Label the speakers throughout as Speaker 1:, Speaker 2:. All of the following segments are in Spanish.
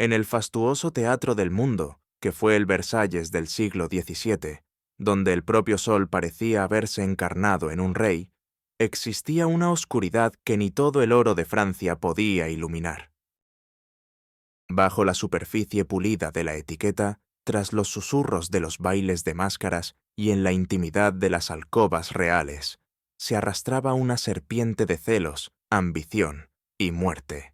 Speaker 1: En el fastuoso teatro del mundo, que fue el Versalles del siglo XVII, donde el propio sol parecía haberse encarnado en un rey, existía una oscuridad que ni todo el oro de Francia podía iluminar. Bajo la superficie pulida de la etiqueta, tras los susurros de los bailes de máscaras y en la intimidad de las alcobas reales, se arrastraba una serpiente de celos, ambición y muerte.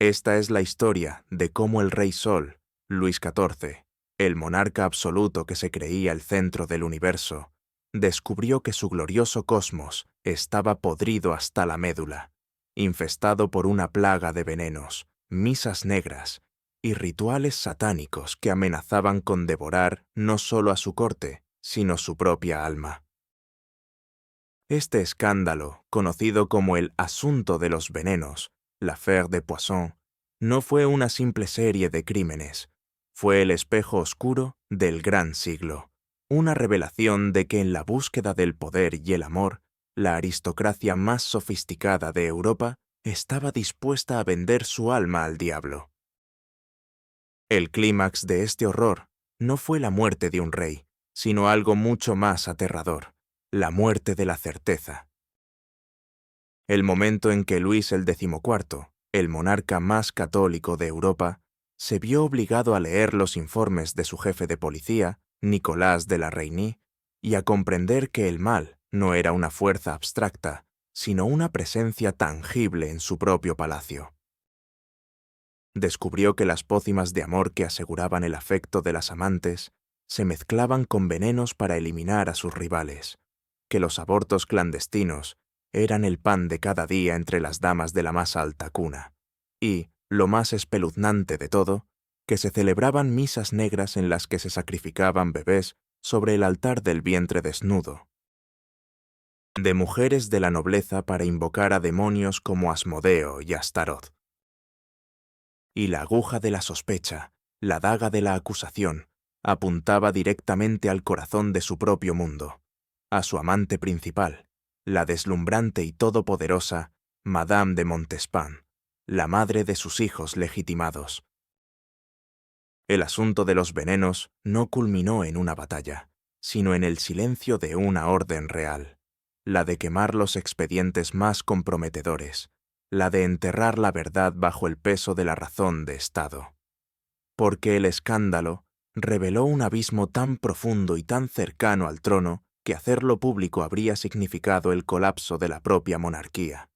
Speaker 1: Esta es la historia de cómo el Rey Sol, Luis XIV, el monarca absoluto que se creía el centro del universo, descubrió que su glorioso cosmos estaba podrido hasta la médula, infestado por una plaga de venenos, misas negras y rituales satánicos que amenazaban con devorar no solo a su corte, sino su propia alma. Este escándalo, conocido como el Asunto de los Venenos, l'Affaire des Poissons, no fue una simple serie de crímenes, fue el espejo oscuro del gran siglo, una revelación de que en la búsqueda del poder y el amor, la aristocracia más sofisticada de Europa estaba dispuesta a vender su alma al diablo. El clímax de este horror no fue la muerte de un rey, sino algo mucho más aterrador, la muerte de la certeza. El momento en que Luis el XIV, el monarca más católico de Europa, se vio obligado a leer los informes de su jefe de policía, Nicolás de la Reynie, y a comprender que el mal no era una fuerza abstracta, sino una presencia tangible en su propio palacio. Descubrió que las pócimas de amor que aseguraban el afecto de las amantes se mezclaban con venenos para eliminar a sus rivales, que los abortos clandestinos eran el pan de cada día entre las damas de la más alta cuna, y, lo más espeluznante de todo, que se celebraban misas negras en las que se sacrificaban bebés sobre el altar del vientre desnudo, de mujeres de la nobleza para invocar a demonios como Asmodeo y Astaroth. Y la aguja de la sospecha, la daga de la acusación, apuntaba directamente al corazón de su propio mundo, a su amante principal, la deslumbrante y todopoderosa Madame de Montespan, la madre de sus hijos legitimados. El asunto de los venenos no culminó en una batalla, sino en el silencio de una orden real, la de quemar los expedientes más comprometedores, la de enterrar la verdad bajo el peso de la razón de Estado. Porque el escándalo reveló un abismo tan profundo y tan cercano al trono que hacerlo público habría significado el colapso de la propia monarquía.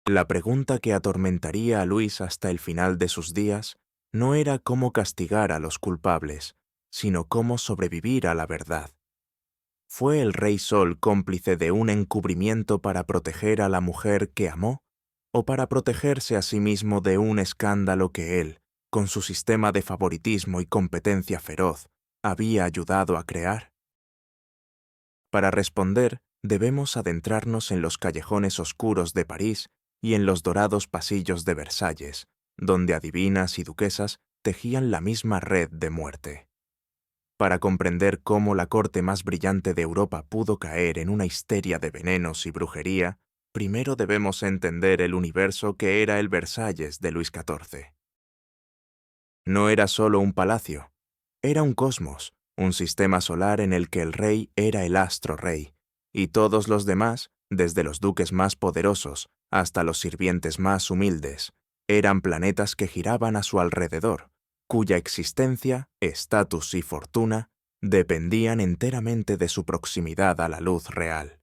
Speaker 1: La pregunta que atormentaría a Luis hasta el final de sus días no era cómo castigar a los culpables, sino cómo sobrevivir a la verdad. ¿Fue el Rey Sol cómplice de un encubrimiento para proteger a la mujer que amó, o para protegerse a sí mismo de un escándalo que él, con su sistema de favoritismo y competencia feroz, había ayudado a crear? Para responder, debemos adentrarnos en los callejones oscuros de París y en los dorados pasillos de Versalles, donde adivinas y duquesas tejían la misma red de muerte. Para comprender cómo la corte más brillante de Europa pudo caer en una histeria de venenos y brujería, primero debemos entender el universo que era el Versalles de Luis XIV. No era solo un palacio, era un cosmos, un sistema solar en el que el rey era el astro rey, y todos los demás, desde los duques más poderosos hasta los sirvientes más humildes, eran planetas que giraban a su alrededor, cuya existencia, estatus y fortuna dependían enteramente de su proximidad a la luz real.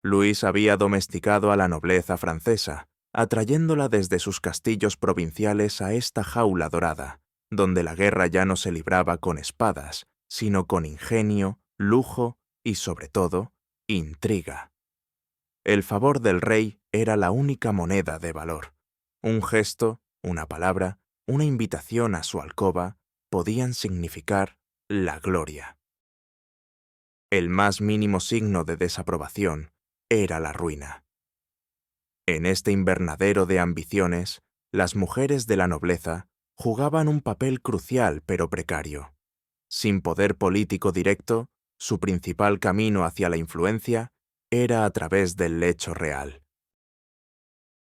Speaker 1: Luis había domesticado a la nobleza francesa, atrayéndola desde sus castillos provinciales a esta jaula dorada, donde la guerra ya no se libraba con espadas, sino con ingenio, lujo y, sobre todo, intriga. El favor del rey era la única moneda de valor. Un gesto, una palabra, una invitación a su alcoba podían significar la gloria. El más mínimo signo de desaprobación era la ruina. En este invernadero de ambiciones, las mujeres de la nobleza jugaban un papel crucial pero precario. Sin poder político directo, su principal camino hacia la influencia era a través del lecho real.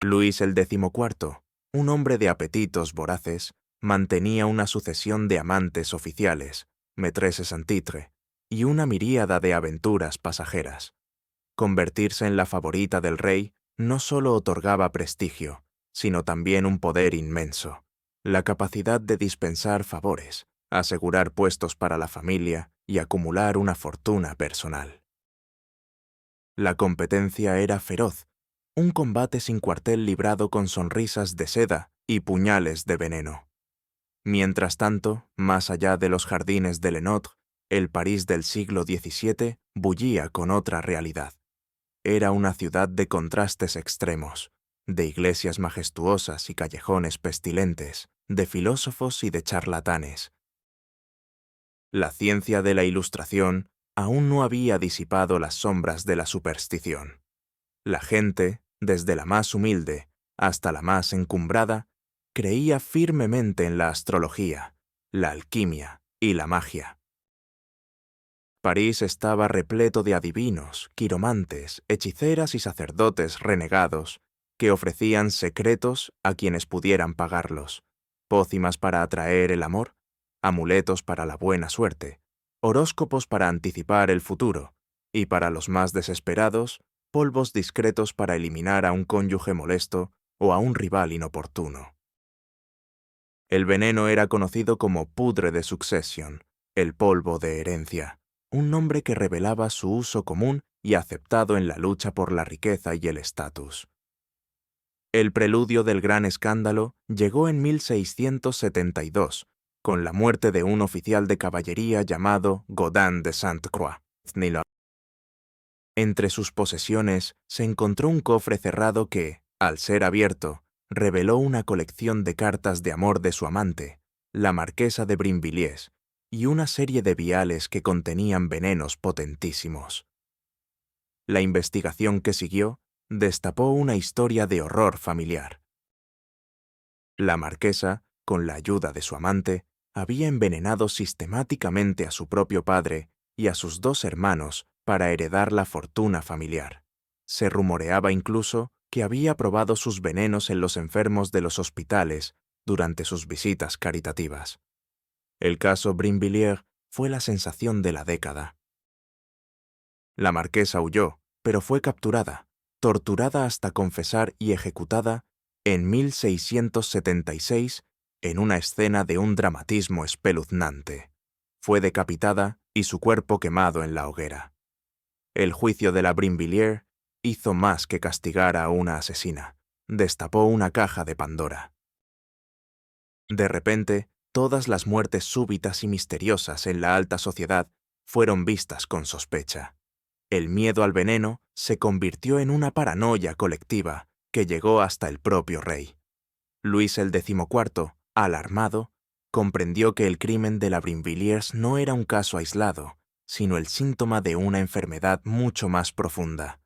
Speaker 1: Luis el XIV, un hombre de apetitos voraces, mantenía una sucesión de amantes oficiales, maîtresses en titre, y una miríada de aventuras pasajeras. Convertirse en la favorita del rey no solo otorgaba prestigio, sino también un poder inmenso, la capacidad de dispensar favores, asegurar puestos para la familia y acumular una fortuna personal. La competencia era feroz, un combate sin cuartel librado con sonrisas de seda y puñales de veneno. Mientras tanto, más allá de los jardines de Lenotre, el París del siglo XVII bullía con otra realidad. Era una ciudad de contrastes extremos, de iglesias majestuosas y callejones pestilentes, de filósofos y de charlatanes. La ciencia de la Ilustración aún no había disipado las sombras de la superstición. La gente, desde la más humilde hasta la más encumbrada, creía firmemente en la astrología, la alquimia y la magia. París estaba repleto de adivinos, quiromantes, hechiceras y sacerdotes renegados que ofrecían secretos a quienes pudieran pagarlos, pócimas para atraer el amor, amuletos para la buena suerte, horóscopos para anticipar el futuro, y para los más desesperados, polvos discretos para eliminar a un cónyuge molesto o a un rival inoportuno. El veneno era conocido como poudre de succession, el polvo de herencia, un nombre que revelaba su uso común y aceptado en la lucha por la riqueza y el estatus. El preludio del gran escándalo llegó en 1672, con la muerte de un oficial de caballería llamado Gaudin de Sainte-Croix. Entre sus posesiones se encontró un cofre cerrado que, al ser abierto, reveló una colección de cartas de amor de su amante, la marquesa de Brinvilliers, y una serie de viales que contenían venenos potentísimos. La investigación que siguió destapó una historia de horror familiar. La marquesa, con la ayuda de su amante, había envenenado sistemáticamente a su propio padre y a sus dos hermanos para heredar la fortuna familiar. Se rumoreaba incluso que había probado sus venenos en los enfermos de los hospitales durante sus visitas caritativas. El caso Brinvilliers fue la sensación de la década. La marquesa huyó, pero fue capturada, torturada hasta confesar y ejecutada en 1676 en una escena de un dramatismo espeluznante. Fue decapitada y su cuerpo quemado en la hoguera. El juicio de la Brinvilliers hizo más que castigar a una asesina. Destapó una caja de Pandora. De repente, todas las muertes súbitas y misteriosas en la alta sociedad fueron vistas con sospecha. El miedo al veneno se convirtió en una paranoia colectiva que llegó hasta el propio rey. Luis el XIV, alarmado, comprendió que el crimen de la Brinvilliers no era un caso aislado, sino el síntoma de una enfermedad mucho más profunda.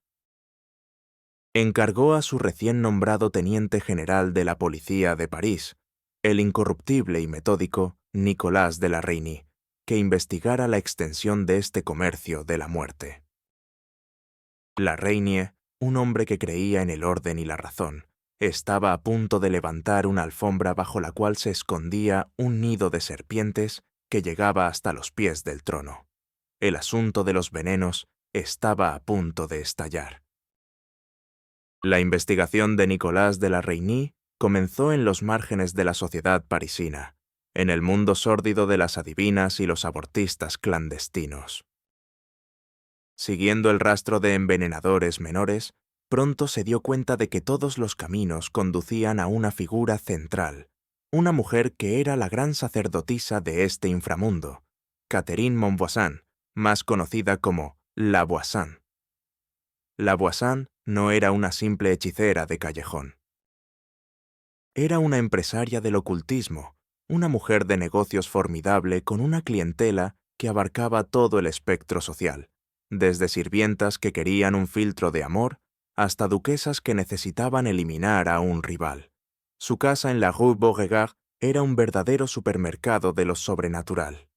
Speaker 1: Encargó a su recién nombrado teniente general de la policía de París, el incorruptible y metódico Nicolas de la Reynie, que investigara la extensión de este comercio de la muerte. La Reynie, un hombre que creía en el orden y la razón, estaba a punto de levantar una alfombra bajo la cual se escondía un nido de serpientes que llegaba hasta los pies del trono. El asunto de los venenos estaba a punto de estallar. La investigación de Nicolas de la Reynie comenzó en los márgenes de la sociedad parisina, en el mundo sórdido de las adivinas y los abortistas clandestinos. Siguiendo el rastro de envenenadores menores, pronto se dio cuenta de que todos los caminos conducían a una figura central, una mujer que era la gran sacerdotisa de este inframundo, Catherine Montvoisin, más conocida como La Voisin. La Voisin no era una simple hechicera de callejón. Era una empresaria del ocultismo, una mujer de negocios formidable con una clientela que abarcaba todo el espectro social, desde sirvientas que querían un filtro de amor hasta duquesas que necesitaban eliminar a un rival. Su casa en la Rue Beauregard era un verdadero supermercado de lo sobrenatural.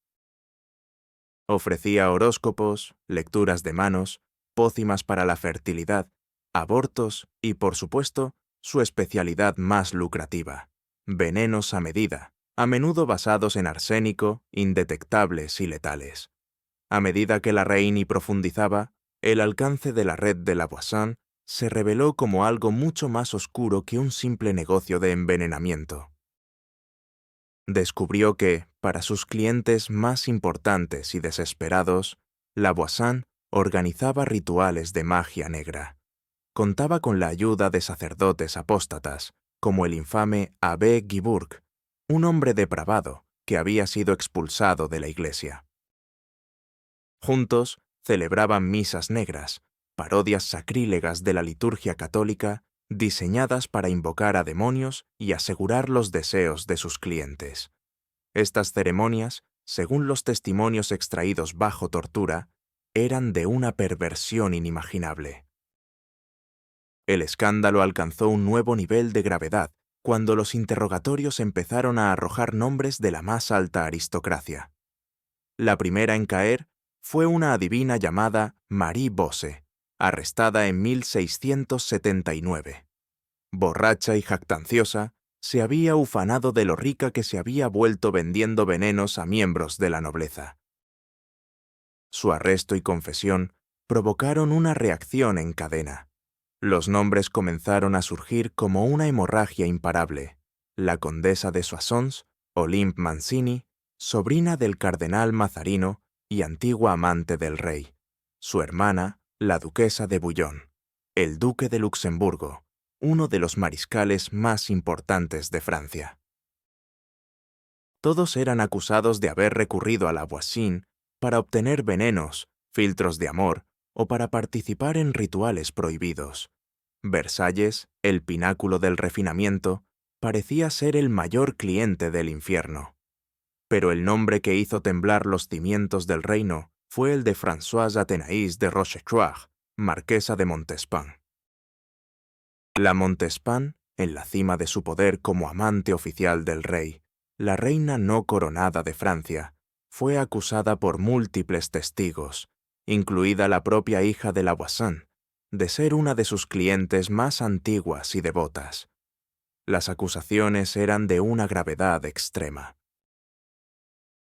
Speaker 1: Ofrecía horóscopos, lecturas de manos, pócimas para la fertilidad, abortos y, por supuesto, su especialidad más lucrativa: venenos a medida, a menudo basados en arsénico, indetectables y letales. A medida que la reina profundizaba, el alcance de la red de Lavoisin se reveló como algo mucho más oscuro que un simple negocio de envenenamiento. Descubrió que, para sus clientes más importantes y desesperados, Lavoisin organizaba rituales de magia negra. Contaba con la ayuda de sacerdotes apóstatas, como el infame Abbé Guibourg, un hombre depravado que había sido expulsado de la iglesia. Juntos celebraban misas negras, parodias sacrílegas de la liturgia católica, diseñadas para invocar a demonios y asegurar los deseos de sus clientes. Estas ceremonias, según los testimonios extraídos bajo tortura, eran de una perversión inimaginable. El escándalo alcanzó un nuevo nivel de gravedad cuando los interrogatorios empezaron a arrojar nombres de la más alta aristocracia. La primera en caer fue una adivina llamada Marie Bose, arrestada en 1679. Borracha y jactanciosa, se había ufanado de lo rica que se había vuelto vendiendo venenos a miembros de la nobleza. Su arresto y confesión provocaron una reacción en cadena. Los nombres comenzaron a surgir como una hemorragia imparable: la condesa de Soissons, Olympe Mancini, sobrina del cardenal Mazarino y antigua amante del rey; su hermana, la duquesa de Bouillon; el duque de Luxemburgo, uno de los mariscales más importantes de Francia. Todos eran acusados de haber recurrido a Lavoisin para obtener venenos, filtros de amor o para participar en rituales prohibidos. Versalles, el pináculo del refinamiento, parecía ser el mayor cliente del infierno. Pero el nombre que hizo temblar los cimientos del reino fue el de Françoise Athénaïs de Rochechouart, marquesa de Montespan. La Montespan, en la cima de su poder como amante oficial del rey, la reina no coronada de Francia, fue acusada por múltiples testigos, incluida la propia hija de Lavoisin, de ser una de sus clientes más antiguas y devotas. Las acusaciones eran de una gravedad extrema.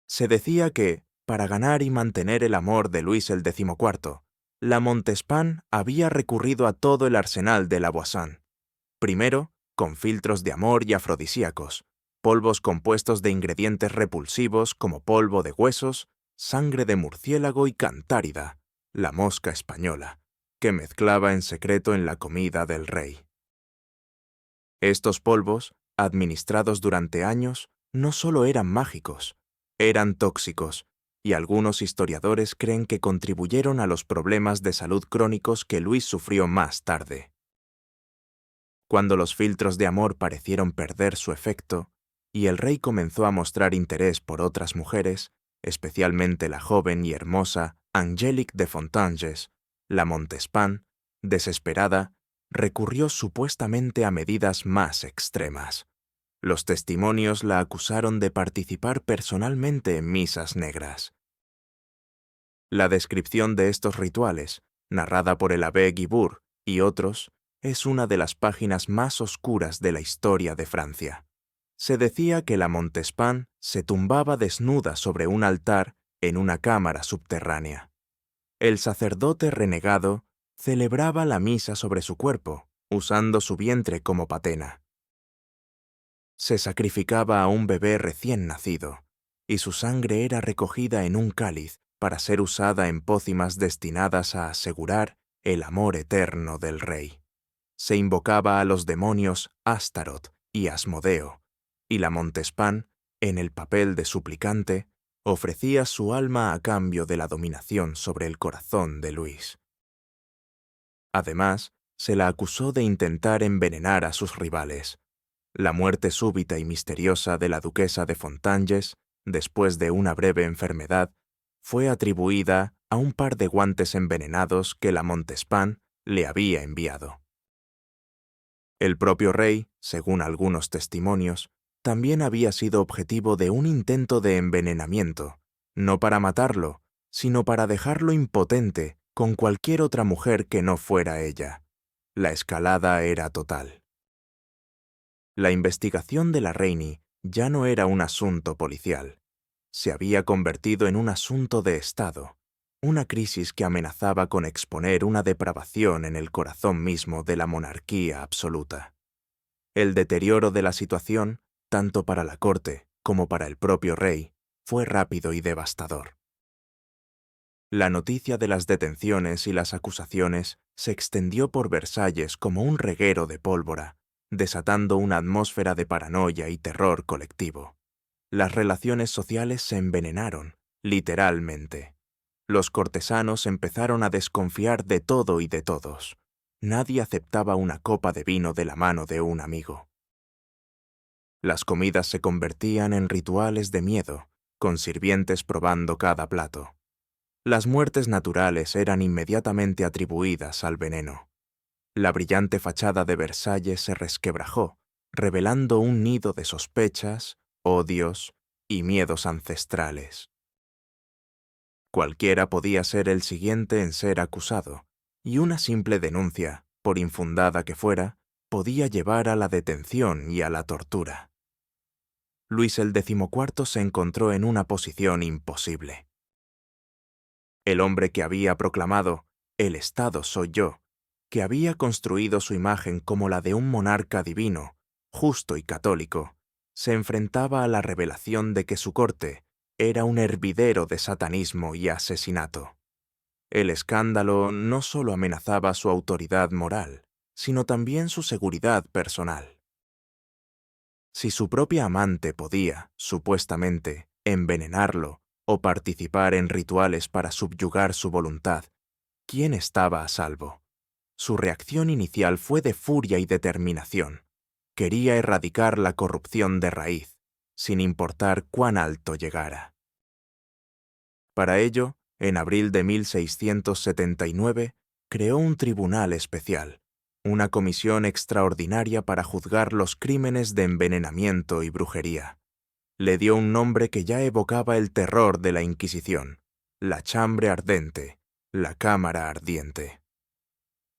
Speaker 1: Se decía que, para ganar y mantener el amor de Luis el XIV, la Montespan había recurrido a todo el arsenal de Lavoisin. Primero, con filtros de amor y afrodisíacos, polvos compuestos de ingredientes repulsivos como polvo de huesos, sangre de murciélago y cantárida, la mosca española, que mezclaba en secreto en la comida del rey. Estos polvos, administrados durante años, no solo eran mágicos, eran tóxicos, y algunos historiadores creen que contribuyeron a los problemas de salud crónicos que Luis sufrió más tarde. Cuando los filtros de amor parecieron perder su efecto, y el rey comenzó a mostrar interés por otras mujeres, especialmente la joven y hermosa Angélique de Fontanges, la Montespan, desesperada, recurrió supuestamente a medidas más extremas. Los testimonios la acusaron de participar personalmente en misas negras. La descripción de estos rituales, narrada por el abbé Guibourg y otros, es una de las páginas más oscuras de la historia de Francia. Se decía que la Montespan se tumbaba desnuda sobre un altar en una cámara subterránea. El sacerdote renegado celebraba la misa sobre su cuerpo, usando su vientre como patena. Se sacrificaba a un bebé recién nacido, y su sangre era recogida en un cáliz para ser usada en pócimas destinadas a asegurar el amor eterno del rey. Se invocaba a los demonios Astaroth y Asmodeo, y la Montespan, en el papel de suplicante, ofrecía su alma a cambio de la dominación sobre el corazón de Luis. Además, se la acusó de intentar envenenar a sus rivales. La muerte súbita y misteriosa de la duquesa de Fontanges, después de una breve enfermedad, fue atribuida a un par de guantes envenenados que la Montespan le había enviado. El propio rey, según algunos testimonios, también había sido objetivo de un intento de envenenamiento, no para matarlo, sino para dejarlo impotente con cualquier otra mujer que no fuera ella. La escalada era total. La investigación de la Rainey ya no era un asunto policial. Se había convertido en un asunto de Estado, una crisis que amenazaba con exponer una depravación en el corazón mismo de la monarquía absoluta. El deterioro de la situación, tanto para la corte como para el propio rey, fue rápido y devastador. La noticia de las detenciones y las acusaciones se extendió por Versalles como un reguero de pólvora, desatando una atmósfera de paranoia y terror colectivo. Las relaciones sociales se envenenaron, literalmente. Los cortesanos empezaron a desconfiar de todo y de todos. Nadie aceptaba una copa de vino de la mano de un amigo. Las comidas se convertían en rituales de miedo, con sirvientes probando cada plato. Las muertes naturales eran inmediatamente atribuidas al veneno. La brillante fachada de Versalles se resquebrajó, revelando un nido de sospechas, odios y miedos ancestrales. Cualquiera podía ser el siguiente en ser acusado, y una simple denuncia, por infundada que fuera, podía llevar a la detención y a la tortura. Luis el XIV se encontró en una posición imposible. El hombre que había proclamado «El Estado soy yo», que había construido su imagen como la de un monarca divino, justo y católico, se enfrentaba a la revelación de que su corte era un hervidero de satanismo y asesinato. El escándalo no solo amenazaba su autoridad moral, sino también su seguridad personal. Si su propia amante podía, supuestamente, envenenarlo o participar en rituales para subyugar su voluntad, ¿quién estaba a salvo? Su reacción inicial fue de furia y determinación. Quería erradicar la corrupción de raíz, sin importar cuán alto llegara. Para ello, en abril de 1679, creó un tribunal especial, una comisión extraordinaria para juzgar los crímenes de envenenamiento y brujería. Le dio un nombre que ya evocaba el terror de la Inquisición: la Chambre Ardente, la Cámara Ardiente.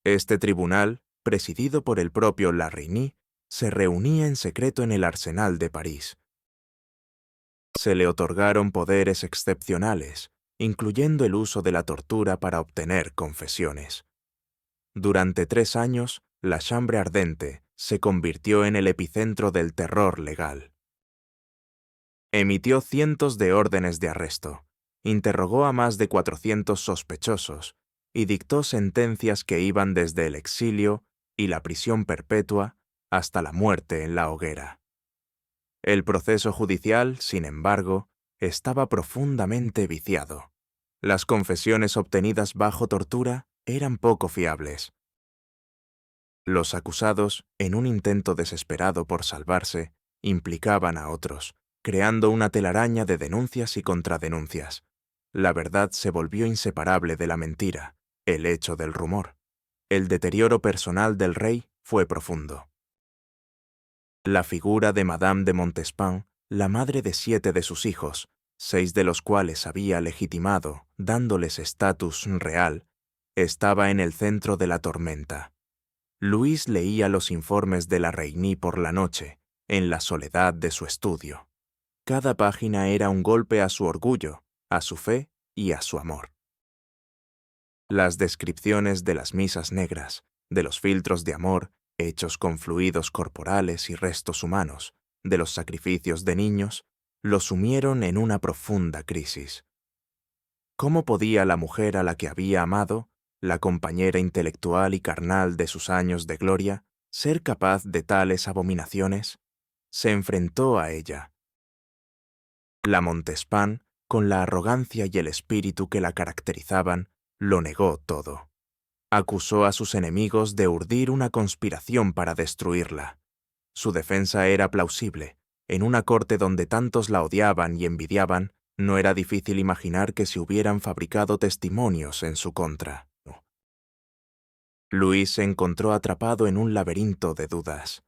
Speaker 1: Este tribunal, presidido por el propio La Rainey, se reunía en secreto en el Arsenal de París. Se le otorgaron poderes excepcionales, incluyendo el uso de la tortura para obtener confesiones. Durante 3 años, la Chambre Ardente se convirtió en el epicentro del terror legal. Emitió cientos de órdenes de arresto, interrogó a más de 400 sospechosos y dictó sentencias que iban desde el exilio y la prisión perpetua hasta la muerte en la hoguera. El proceso judicial, sin embargo, estaba profundamente viciado. Las confesiones obtenidas bajo tortura eran poco fiables. Los acusados, en un intento desesperado por salvarse, implicaban a otros, creando una telaraña de denuncias y contradenuncias. La verdad se volvió inseparable de la mentira, el hecho del rumor. El deterioro personal del rey fue profundo. La figura de Madame de Montespan, la madre de 7 de sus hijos, 6 de los cuales había legitimado, dándoles estatus real, estaba en el centro de la tormenta. Luis leía los informes de la Rainey por la noche, en la soledad de su estudio. Cada página era un golpe a su orgullo, a su fe y a su amor. Las descripciones de las misas negras, de los filtros de amor, hechos con fluidos corporales y restos humanos, de los sacrificios de niños, lo sumieron en una profunda crisis. ¿Cómo podía la mujer a la que había amado, la compañera intelectual y carnal de sus años de gloria, ser capaz de tales abominaciones? Se enfrentó a ella. La Montespan, con la arrogancia y el espíritu que la caracterizaban, lo negó todo. Acusó a sus enemigos de urdir una conspiración para destruirla. Su defensa era plausible. En una corte donde tantos la odiaban y envidiaban, no era difícil imaginar que se hubieran fabricado testimonios en su contra. Luis se encontró atrapado en un laberinto de dudas.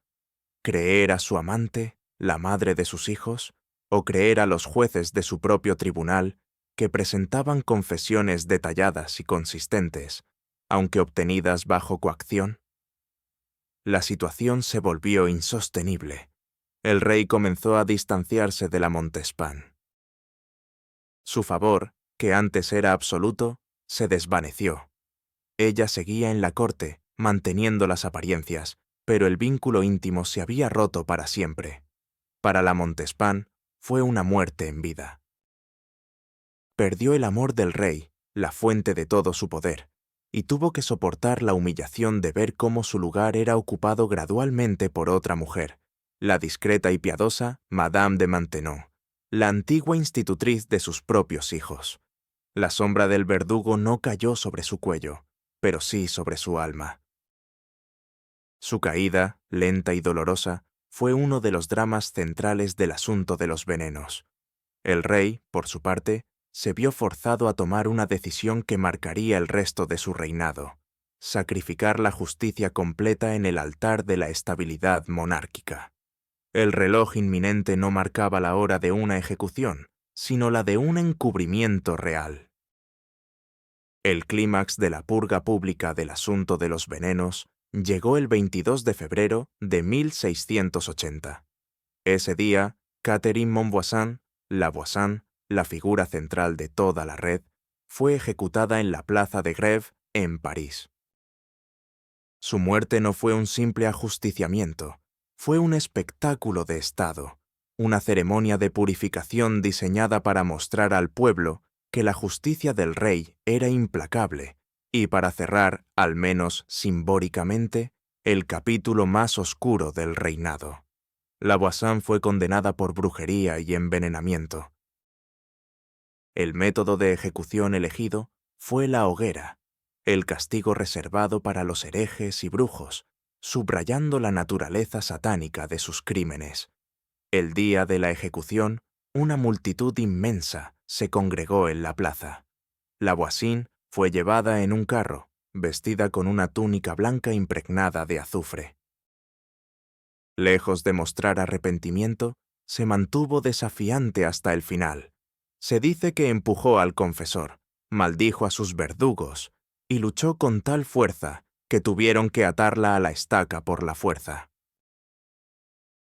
Speaker 1: ¿Creer a su amante, la madre de sus hijos, o creer a los jueces de su propio tribunal, que presentaban confesiones detalladas y consistentes, aunque obtenidas bajo coacción? La situación se volvió insostenible. El rey comenzó a distanciarse de la Montespan. Su favor, que antes era absoluto, se desvaneció. Ella seguía en la corte, manteniendo las apariencias, pero el vínculo íntimo se había roto para siempre. Para la Montespan fue una muerte en vida. Perdió el amor del rey, la fuente de todo su poder, y tuvo que soportar la humillación de ver cómo su lugar era ocupado gradualmente por otra mujer, la discreta y piadosa Madame de Maintenon, la antigua institutriz de sus propios hijos. La sombra del verdugo no cayó sobre su cuello, pero sí sobre su alma. Su caída, lenta y dolorosa, fue uno de los dramas centrales del asunto de los venenos. El rey, por su parte, se vio forzado a tomar una decisión que marcaría el resto de su reinado: sacrificar la justicia completa en el altar de la estabilidad monárquica. El reloj inminente no marcaba la hora de una ejecución, sino la de un encubrimiento real. El clímax de la purga pública del asunto de los venenos llegó el 22 de febrero de 1680. Ese día, Catherine Montvoisin, la Voisin, la figura central de toda la red, fue ejecutada en la Plaza de Grève, en París. Su muerte no fue un simple ajusticiamiento, fue un espectáculo de Estado, una ceremonia de purificación diseñada para mostrar al pueblo que la justicia del rey era implacable y para cerrar, al menos simbólicamente, el capítulo más oscuro del reinado. La Voisin fue condenada por brujería y envenenamiento. El método de ejecución elegido fue la hoguera, el castigo reservado para los herejes y brujos, subrayando la naturaleza satánica de sus crímenes. El día de la ejecución, una multitud inmensa se congregó en la plaza. La Voisin fue llevada en un carro, vestida con una túnica blanca impregnada de azufre. Lejos de mostrar arrepentimiento, se mantuvo desafiante hasta el final. Se dice que empujó al confesor, maldijo a sus verdugos y luchó con tal fuerza que tuvieron que atarla a la estaca por la fuerza.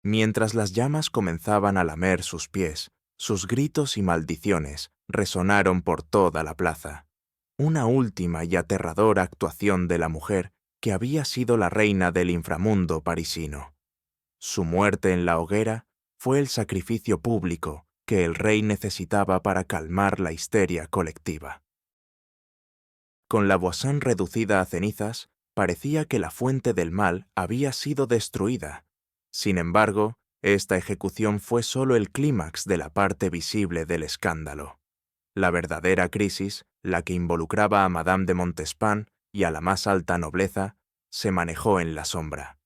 Speaker 1: Mientras las llamas comenzaban a lamer sus pies, sus gritos y maldiciones resonaron por toda la plaza. Una última y aterradora actuación de la mujer que había sido la reina del inframundo parisino. Su muerte en la hoguera fue el sacrificio público que el rey necesitaba para calmar la histeria colectiva. Con la Voisin reducida a cenizas, parecía que la fuente del mal había sido destruida. Sin embargo, esta ejecución fue solo el clímax de la parte visible del escándalo. La verdadera crisis, la que involucraba a Madame de Montespan y a la más alta nobleza, se manejó en la sombra.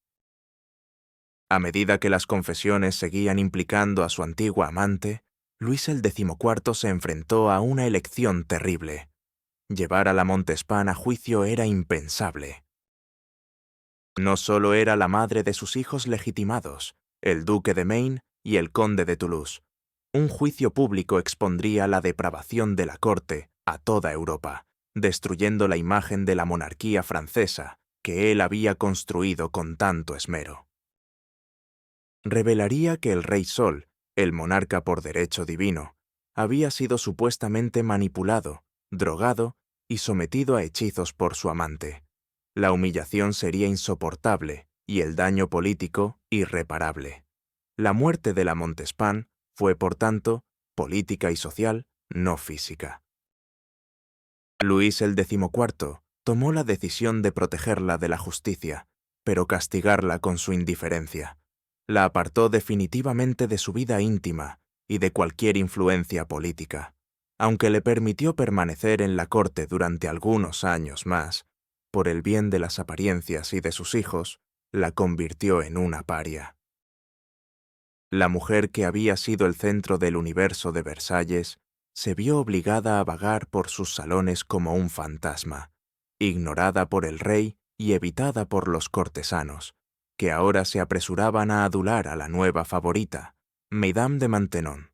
Speaker 1: A medida que las confesiones seguían implicando a su antigua amante, Luis el XIV se enfrentó a una elección terrible. Llevar a la Montespan a juicio era impensable. No solo era la madre de sus hijos legitimados, el duque de Maine y el conde de Toulouse. Un juicio público expondría la depravación de la corte a toda Europa, destruyendo la imagen de la monarquía francesa que él había construido con tanto esmero. Revelaría que el Rey Sol, el monarca por derecho divino, había sido supuestamente manipulado, drogado y sometido a hechizos por su amante. La humillación sería insoportable y el daño político irreparable. La muerte de la Montespan fue, por tanto, política y social, no física. Luis el XIV tomó la decisión de protegerla de la justicia, pero castigarla con su indiferencia. La apartó definitivamente de su vida íntima y de cualquier influencia política. Aunque le permitió permanecer en la corte durante algunos años más, por el bien de las apariencias y de sus hijos, la convirtió en una paria. La mujer que había sido el centro del universo de Versalles se vio obligada a vagar por sus salones como un fantasma, ignorada por el rey y evitada por los cortesanos, que ahora se apresuraban a adular a la nueva favorita, Madame de Maintenon.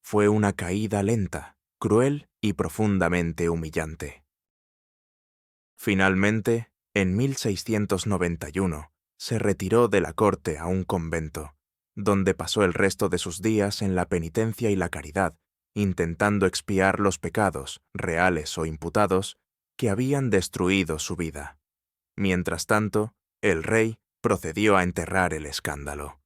Speaker 1: Fue una caída lenta, cruel y profundamente humillante. Finalmente, en 1691, se retiró de la corte a un convento, donde pasó el resto de sus días en la penitencia y la caridad, intentando expiar los pecados, reales o imputados, que habían destruido su vida. Mientras tanto, el rey procedió a enterrar el escándalo.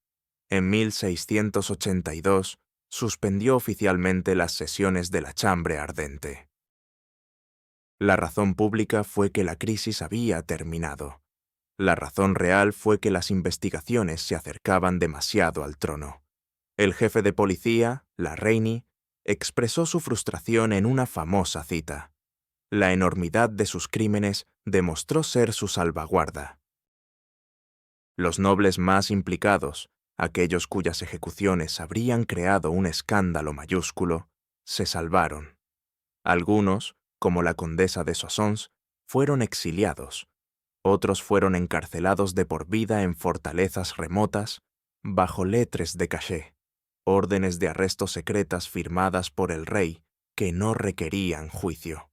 Speaker 1: En 1682, suspendió oficialmente las sesiones de la Chambre Ardente. La razón pública fue que la crisis había terminado. La razón real fue que las investigaciones se acercaban demasiado al trono. El jefe de policía, la Reigny, expresó su frustración en una famosa cita. La enormidad de sus crímenes demostró ser su salvaguarda. Los nobles más implicados, aquellos cuyas ejecuciones habrían creado un escándalo mayúsculo, se salvaron. Algunos, como la condesa de Soissons, fueron exiliados. Otros fueron encarcelados de por vida en fortalezas remotas, bajo lettres de cachet, órdenes de arresto secretas firmadas por el rey que no requerían juicio.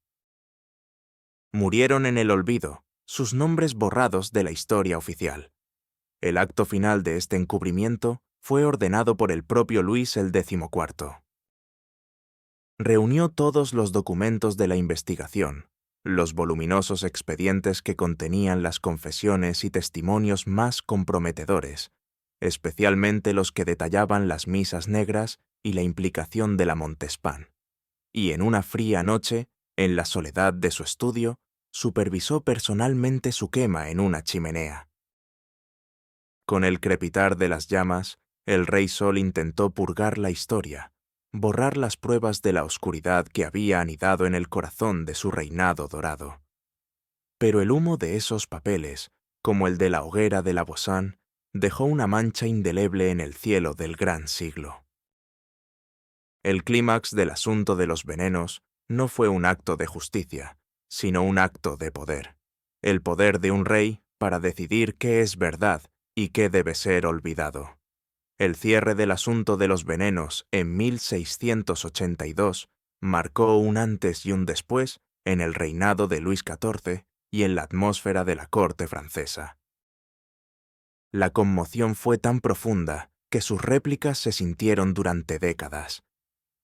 Speaker 1: Murieron en el olvido, sus nombres borrados de la historia oficial. El acto final de este encubrimiento fue ordenado por el propio Luis el XIV. Reunió todos los documentos de la investigación, los voluminosos expedientes que contenían las confesiones y testimonios más comprometedores, especialmente los que detallaban las misas negras y la implicación de la Montespan. Y en una fría noche, en la soledad de su estudio, supervisó personalmente su quema en una chimenea. Con el crepitar de las llamas, el rey Sol intentó purgar la historia, borrar las pruebas de la oscuridad que había anidado en el corazón de su reinado dorado. Pero el humo de esos papeles, como el de la hoguera de la Bosán, dejó una mancha indeleble en el cielo del gran siglo. El clímax del asunto de los venenos no fue un acto de justicia, sino un acto de poder. El poder de un rey para decidir qué es verdad y qué debe ser olvidado. El cierre del asunto de los venenos en 1682 marcó un antes y un después en el reinado de Luis XIV y en la atmósfera de la corte francesa. La conmoción fue tan profunda que sus réplicas se sintieron durante décadas.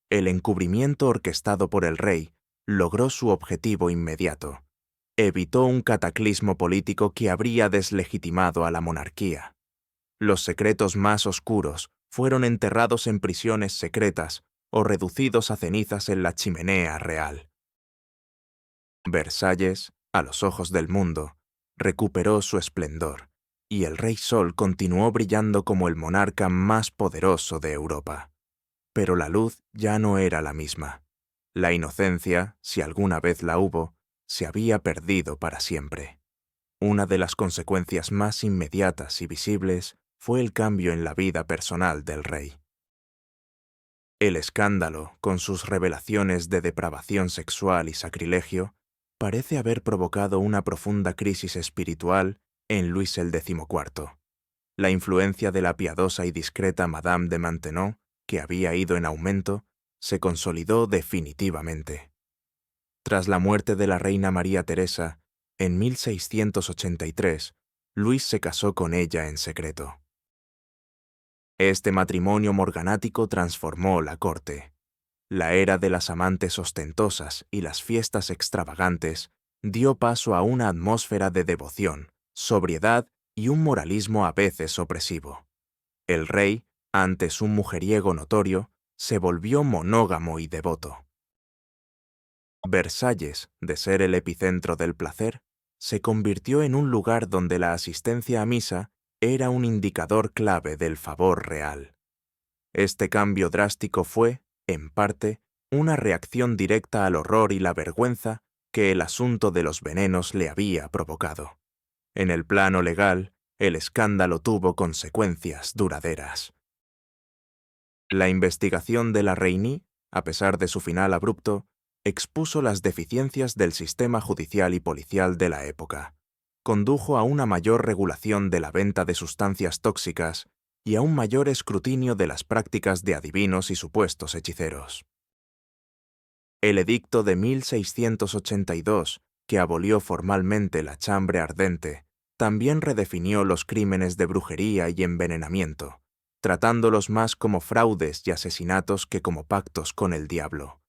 Speaker 1: El encubrimiento orquestado por el rey logró su objetivo inmediato. Evitó un cataclismo político que habría deslegitimado a la monarquía. Los secretos más oscuros fueron enterrados en prisiones secretas o reducidos a cenizas en la chimenea real. Versalles, a los ojos del mundo, recuperó su esplendor, y el Rey Sol continuó brillando como el monarca más poderoso de Europa. Pero la luz ya no era la misma. La inocencia, si alguna vez la hubo, se había perdido para siempre. Una de las consecuencias más inmediatas y visibles fue el cambio en la vida personal del rey. El escándalo, con sus revelaciones de depravación sexual y sacrilegio, parece haber provocado una profunda crisis espiritual en Luis el XIV. La influencia de la piadosa y discreta Madame de Maintenon, que había ido en aumento, se consolidó definitivamente. Tras la muerte de la reina María Teresa, en 1683, Luis se casó con ella en secreto. Este matrimonio morganático transformó la corte. La era de las amantes ostentosas y las fiestas extravagantes dio paso a una atmósfera de devoción, sobriedad y un moralismo a veces opresivo. El rey, antes un mujeriego notorio, se volvió monógamo y devoto. Versalles, de ser el epicentro del placer, se convirtió en un lugar donde la asistencia a misa era un indicador clave del favor real. Este cambio drástico fue, en parte, una reacción directa al horror y la vergüenza que el asunto de los venenos le había provocado. En el plano legal, el escándalo tuvo consecuencias duraderas. La investigación de la Reigny, a pesar de su final abrupto, expuso las deficiencias del sistema judicial y policial de la época. Condujo a una mayor regulación de la venta de sustancias tóxicas y a un mayor escrutinio de las prácticas de adivinos y supuestos hechiceros. El edicto de 1682, que abolió formalmente la Chambre Ardente, también redefinió los crímenes de brujería y envenenamiento, tratándolos más como fraudes y asesinatos que como pactos con el diablo.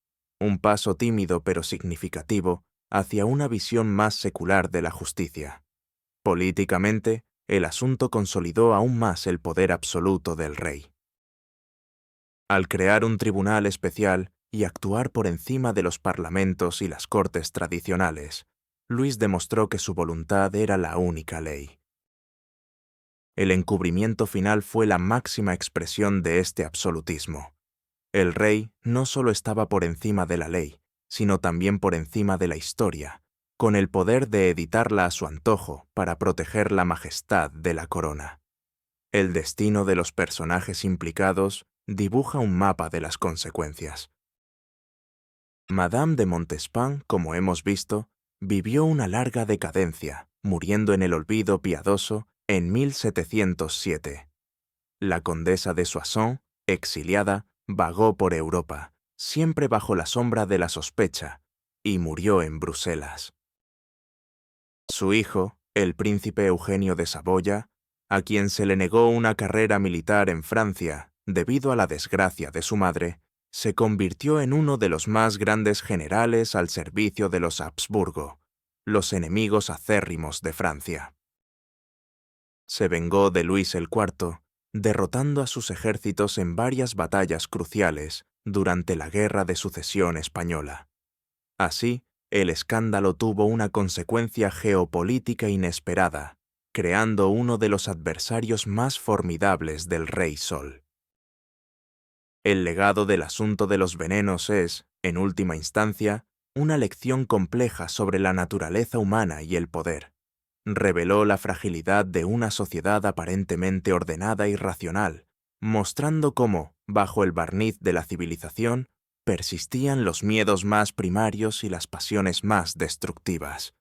Speaker 1: Un paso tímido pero significativo hacia una visión más secular de la justicia. Políticamente, el asunto consolidó aún más el poder absoluto del rey. Al crear un tribunal especial y actuar por encima de los parlamentos y las cortes tradicionales, Luis demostró que su voluntad era la única ley. El encubrimiento final fue la máxima expresión de este absolutismo. El rey no solo estaba por encima de la ley, sino también por encima de la historia, con el poder de editarla a su antojo para proteger la majestad de la corona. El destino de los personajes implicados dibuja un mapa de las consecuencias. Madame de Montespan, como hemos visto, vivió una larga decadencia, muriendo en el olvido piadoso en 1707. La condesa de Soissons, exiliada, vagó por Europa, siempre bajo la sombra de la sospecha, y murió en Bruselas. Su hijo, el príncipe Eugenio de Saboya, a quien se le negó una carrera militar en Francia debido a la desgracia de su madre, se convirtió en uno de los más grandes generales al servicio de los Habsburgo, los enemigos acérrimos de Francia. Se vengó de Luis el IV, derrotando a sus ejércitos en varias batallas cruciales durante la Guerra de Sucesión Española. Así, el escándalo tuvo una consecuencia geopolítica inesperada, creando uno de los adversarios más formidables del Rey Sol. El legado del asunto de los venenos es, en última instancia, una lección compleja sobre la naturaleza humana y el poder. Reveló la fragilidad de una sociedad aparentemente ordenada y racional, mostrando cómo, bajo el barniz de la civilización, persistían los miedos más primarios y las pasiones más destructivas.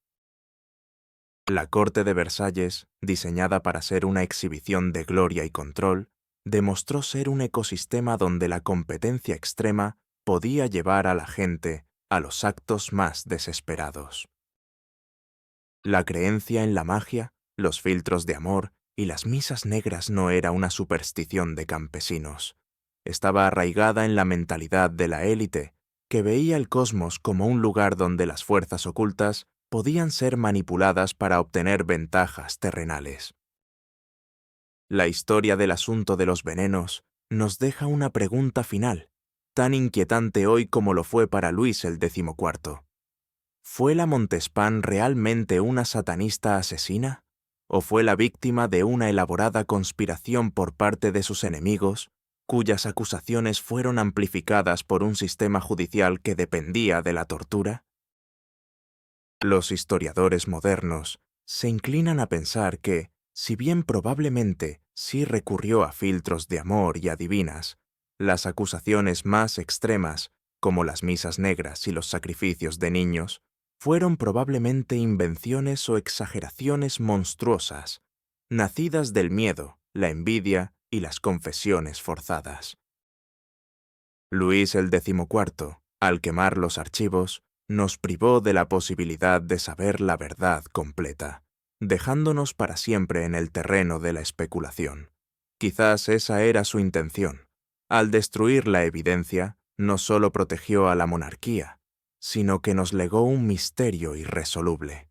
Speaker 1: La corte de Versalles, diseñada para ser una exhibición de gloria y control, demostró ser un ecosistema donde la competencia extrema podía llevar a la gente a los actos más desesperados. La creencia en la magia, los filtros de amor y las misas negras no era una superstición de campesinos. Estaba arraigada en la mentalidad de la élite, que veía el cosmos como un lugar donde las fuerzas ocultas podían ser manipuladas para obtener ventajas terrenales. La historia del asunto de los venenos nos deja una pregunta final, tan inquietante hoy como lo fue para Luis el XIV. ¿Fue la Montespan realmente una satanista asesina? ¿O fue la víctima de una elaborada conspiración por parte de sus enemigos, cuyas acusaciones fueron amplificadas por un sistema judicial que dependía de la tortura? Los historiadores modernos se inclinan a pensar que, si bien probablemente sí recurrió a filtros de amor y adivinas, las acusaciones más extremas, como las misas negras y los sacrificios de niños, fueron probablemente invenciones o exageraciones monstruosas, nacidas del miedo, la envidia y las confesiones forzadas. Luis el XIV, al quemar los archivos, nos privó de la posibilidad de saber la verdad completa, dejándonos para siempre en el terreno de la especulación. Quizás esa era su intención. Al destruir la evidencia, no solo protegió a la monarquía, sino que nos legó un misterio irresoluble.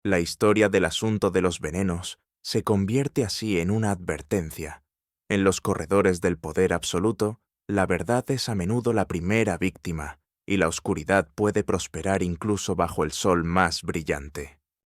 Speaker 1: La historia del asunto de los venenos se convierte así en una advertencia. En los corredores del poder absoluto, la verdad es a menudo la primera víctima, y la oscuridad puede prosperar incluso bajo el sol más brillante.